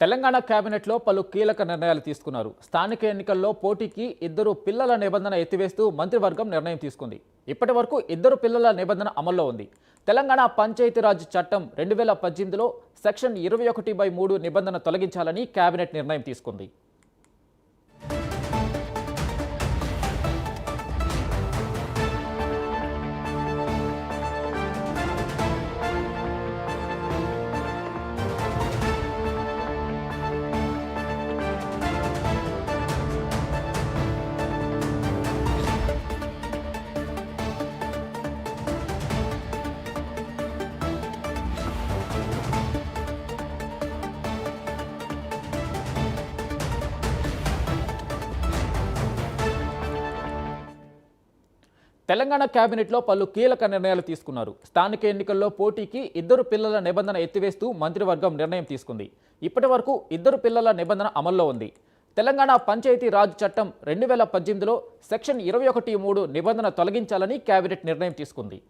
తెలంగాణ కేబినెట్లో పలు కీలక నిర్ణయాలు తీసుకున్నారు. స్థానిక ఎన్నికల్లో పోటీకి ఇద్దరు పిల్లల నిబంధన ఎత్తివేస్తూ మంత్రివర్గం నిర్ణయం తీసుకుంది. ఇప్పటి వరకు ఇద్దరు పిల్లల నిబంధన అమల్లో ఉంది. తెలంగాణ పంచాయతీరాజ్ చట్టం 2018లో సెక్షన్ 21(3) నిబంధన తొలగించాలని కేబినెట్ నిర్ణయం తీసుకుంది. తెలంగాణ కేబినెట్లో పలు కీలక నిర్ణయాలు తీసుకున్నారు. స్థానిక ఎన్నికల్లో పోటీకి ఇద్దరు పిల్లల నిబంధన ఎత్తివేస్తూ మంత్రివర్గం నిర్ణయం తీసుకుంది. ఇప్పటి వరకు ఇద్దరు పిల్లల నిబంధన అమల్లో ఉంది. తెలంగాణ పంచాయతీ రాజ్ చట్టం 2018లో సెక్షన్ 21(3) నిబంధన తొలగించాలని కేబినెట్ నిర్ణయం తీసుకుంది.